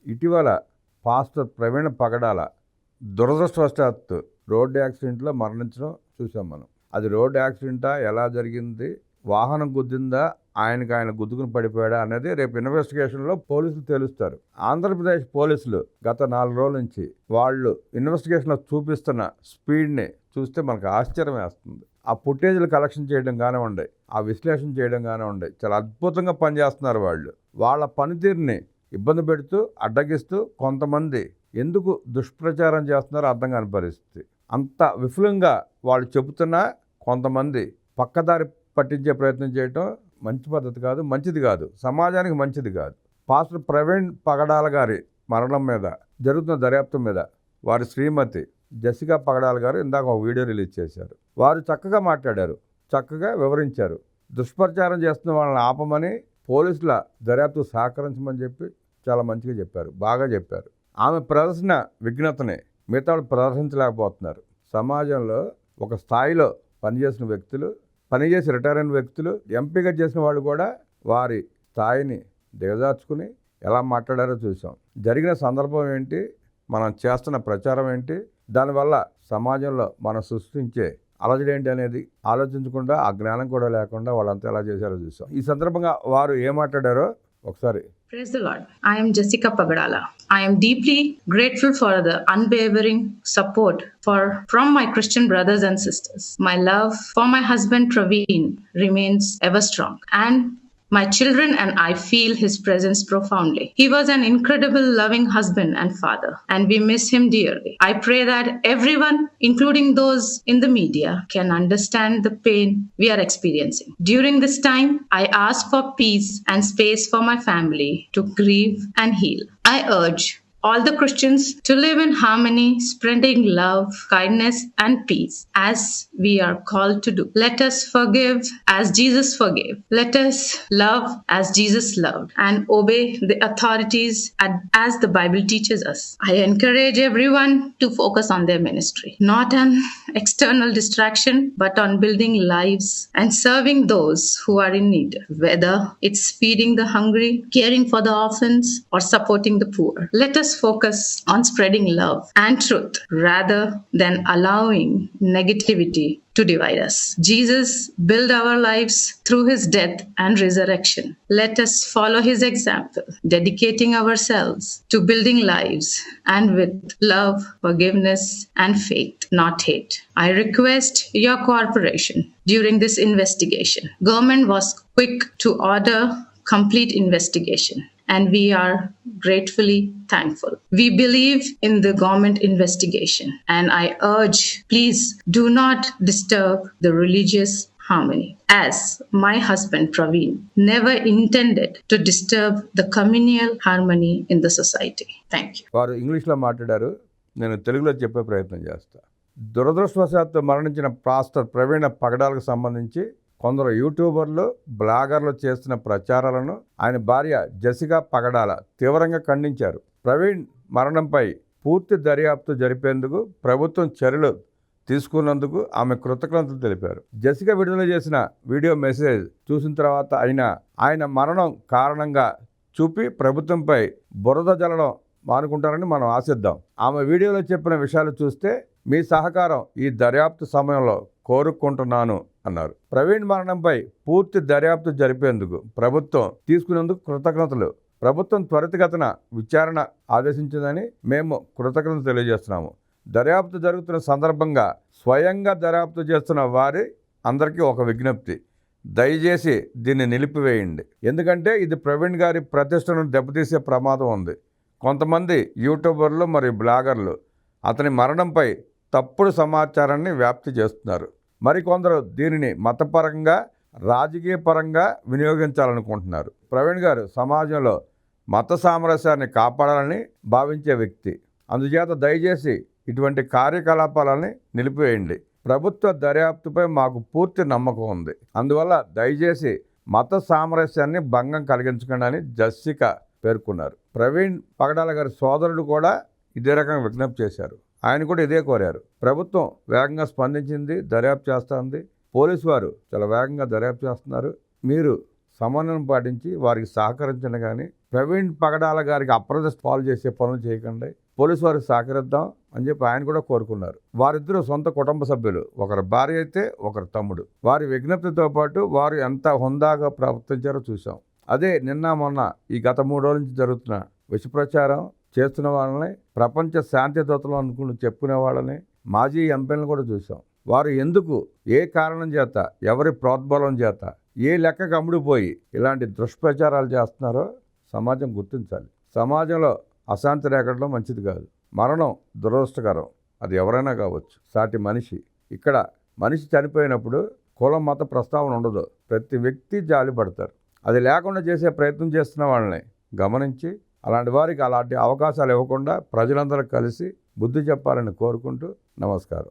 ఇటీవల పాస్టర్ ప్రవీణ్ పగడాల దురదృష్టవశాత్తు రోడ్డు యాక్సిడెంట్లో మరణించడం చూసాం మనం. అది రోడ్డు యాక్సిడెంటా, ఎలా జరిగింది, వాహనం గుద్దిందా, ఆయన గుద్దుకుని పడిపోయాడా అనేది రేపు ఇన్వెస్టిగేషన్లో పోలీసులు తెలుస్తారు. ఆంధ్రప్రదేశ్ పోలీసులు గత 4 రోజుల నుంచి వాళ్ళు ఇన్వెస్టిగేషన్లో చూపిస్తున్న స్పీడ్ని చూస్తే మనకు ఆశ్చర్యం వేస్తుంది. ఆ ఫుటేజ్లు కలెక్షన్ చేయడం కానివ్వండి, ఆ విశ్లేషణ చేయడం కానివ్వండి, చాలా అద్భుతంగా పనిచేస్తున్నారు వాళ్ళు. వాళ్ళ పనితీరుని ఇబ్బంది పెడుతూ అడ్డగిస్తూ కొంతమంది ఎందుకు దుష్ప్రచారం చేస్తున్నారో అర్థం కాని పరిస్థితి. అంత విఫలంగా వాళ్ళు చెబుతున్నా కొంతమంది పక్కదారి పట్టించే ప్రయత్నం చేయటం మంచి పద్ధతి కాదు, మంచిది కాదు, సమాజానికి మంచిది కాదు. పాస్టర్ ప్రవీణ్ పగడాల గారి మరణం మీద జరుగుతున్న దర్యాప్తు మీద వారి శ్రీమతి జెసికా పగడాల గారు ఇందాక ఒక వీడియో రిలీజ్ చేశారు. వారు చక్కగా మాట్లాడారు, చక్కగా వివరించారు. దుష్ప్రచారం చేస్తున్న వాళ్ళని ఆపమని, పోలీసుల దర్యాప్తు సహకరించమని చెప్పి చాలా మంచిగా చెప్పారు, బాగా చెప్పారు. ఆమె ప్రదర్శన విఘ్నతని మిగతా వాళ్ళు ప్రదర్శించలేకపోతున్నారు. సమాజంలో ఒక స్థాయిలో పనిచేసిన వ్యక్తులు, పనిచేసి రిటైర్ అయిన వ్యక్తులు, ఎంపీగా చేసిన వాళ్ళు కూడా వారి స్థాయిని దిగజార్చుకుని ఎలా మాట్లాడారో చూసాం. జరిగిన సందర్భం ఏంటి, మనం చేస్తున్న ప్రచారం ఏంటి, దానివల్ల సమాజంలో మనం సృష్టించే అలజడి ఏంటి అనేది ఆలోచించకుండా, ఆ జ్ఞానం కూడా లేకుండా వాళ్ళంతా ఎలా చేశారో చూసాం. ఈ సందర్భంగా వారు ఏం మాట్లాడారో ఒకసారి. Praise the Lord. I am Jessica Pagadala. I am deeply grateful for the unwavering support from my Christian brothers and sisters. My love for my husband Praveen remains ever strong, and my children and I feel his presence profoundly. He was an incredible, loving husband and father, and we miss him dearly. I pray that everyone, including those in the media, can understand the pain we are experiencing. During this time, I ask for peace and space for my family to grieve and heal. I urge all the Christians to live in harmony, spreading love, kindness, and peace as we are called to do. Let us forgive as Jesus forgave. Let us love as Jesus loved, and obey the authorities as the Bible teaches us. I encourage everyone to focus on their ministry, not on external distraction, but on building lives and serving those who are in need, whether it's feeding the hungry, caring for the orphans, or supporting the poor. Let us focus on spreading love and truth rather than allowing negativity to divide us. Jesus built our lives through his death and resurrection. Let us follow his example, dedicating ourselves to building lives and with love, forgiveness, and faith, not hate. I request your cooperation during this investigation. Government was quick to order complete investigation, and we are gratefully thankful. We believe in the government investigation, and I urge, please do not disturb the religious harmony, as my husband Praveen never intended to disturb the communal harmony in the society. Thank you. వారు ఇంగ్లీష్లో మాట్లాడారు, నేను తెలుగులో చెప్పే ప్రయత్నం చేస్తా. దురదృష్టవశాత్తు మరణించిన పాస్టర్ ప్రవీణ పగడాలకు సంబంధించి కొందరు యూట్యూబర్లు, బ్లాగర్లు చేస్తున్న ప్రచారాలను ఆయన భార్య జెసికా పగడాల తీవ్రంగా ఖండించారు. ప్రవీణ్ మరణంపై పూర్తి దర్యాప్తు జరిపేందుకు ప్రభుత్వం చర్యలు తీసుకున్నందుకు ఆమె కృతజ్ఞతలు తెలిపారు. జెసికా విడుదల చేసిన వీడియో మెసేజ్ చూసిన తర్వాత ఆయన మరణం కారణంగా చూపి ప్రభుత్వంపై బురద జల్లడం మానుకుంటారని మనం ఆశిద్దాం. ఆమె వీడియోలో చెప్పిన విషయాలు చూస్తే మీ సహకారం ఈ దర్యాప్తు సమయంలో కోరుకుంటున్నాను అన్నారు. ప్రవీణ్ మరణంపై పూర్తి దర్యాప్తు జరిపేందుకు ప్రభుత్వం తీసుకునేందుకు కృతజ్ఞతలు. ప్రభుత్వం త్వరితగతిన విచారణ ఆదేశించిందని మేము కృతజ్ఞతలు తెలియజేస్తున్నాము. దర్యాప్తు జరుగుతున్న సందర్భంగా స్వయంగా దర్యాప్తు చేస్తున్న వారి అందరికీ ఒక విజ్ఞప్తి, దయచేసి దీన్ని నిలిపివేయండి. ఎందుకంటే ఇది ప్రవీణ్ గారి ప్రతిష్టను దెబ్బతీసే ప్రమాదం ఉంది. కొంతమంది యూట్యూబర్లు మరియు బ్లాగర్లు అతని మరణంపై తప్పుడు సమాచారాన్ని వ్యాప్తి చేస్తున్నారు. మరికొందరు దీనిని మతపరంగా, రాజకీయ పరంగా వినియోగించాలనుకుంటున్నారు. ప్రవీణ్ గారు సమాజంలో మత సామరస్యాన్ని కాపాడాలని భావించే వ్యక్తి. అందుచేత దయచేసి ఇటువంటి కార్యకలాపాలని నిలిపివేయండి. ప్రభుత్వ దర్యాప్తుపై మాకు పూర్తి నమ్మకం ఉంది. అందువల్ల దయచేసి మత సామరస్యాన్ని భంగం కలిగించకండి అని జెసికా పేర్కొన్నారు. ప్రవీణ్ పగడాల గారి సోదరుడు కూడా ఇదే రకంగా విజ్ఞప్తి చేశారు. ఆయన కూడా ఇదే కోరారు. ప్రభుత్వం వేగంగా స్పందించింది, దర్యాప్తు చేస్తుంది. పోలీసు వారు చాలా వేగంగా దర్యాప్తు చేస్తున్నారు. మీరు సమన్వయం పాటించి వారికి సహకరించండి. కానీ ప్రవీణ్ పగడాల గారికి అప్రదిష్ట పాలు చేసే పనులు చేయకండి, పోలీసు వారికి సహకరిద్దాం అని చెప్పి ఆయన కూడా కోరుకున్నారు. వారిద్దరూ సొంత కుటుంబ సభ్యులు, ఒకరు భార్య అయితే ఒకరు తమ్ముడు. వారి విజ్ఞప్తితో పాటు వారు ఎంత హుందాగా ప్రవర్తించారో చూసాం. అదే నిన్న మొన్న ఈ గత 3 రోజుల నుంచి జరుగుతున్న విష ప్రచారం చేస్తున్న వాళ్ళని, ప్రపంచ శాంతి దూతలు అనుకుని చెప్పుకునే వాళ్ళని, మాజీ ఎంపీలను కూడా చూసాం. వారు ఎందుకు, ఏ కారణం చేత, ఎవరి ప్రోద్బలం చేత, ఏ లెక్కకు అమ్ముడుపోయి ఇలాంటి దుష్ప్రచారాలు చేస్తున్నారో సమాజం గుర్తించాలి. సమాజంలో అశాంతి రేగడం మంచిది కాదు. మరణం దురదృష్టకరం, అది ఎవరైనా కావచ్చు, సాటి మనిషి. ఇక్కడ మనిషి చనిపోయినప్పుడు కులం మత ప్రస్తావన ఉండదు, ప్రతి వ్యక్తి జాలి పడతారు. అది లేకుండా చేసే ప్రయత్నం చేస్తున్న వాళ్ళని గమనించి అలాంటి వారికి అలాంటి అవకాశాలు ఇవ్వకుండా ప్రజలందరూ కలిసి బుద్ధి చెప్పాలని కోరుకుంటూ నమస్కారం.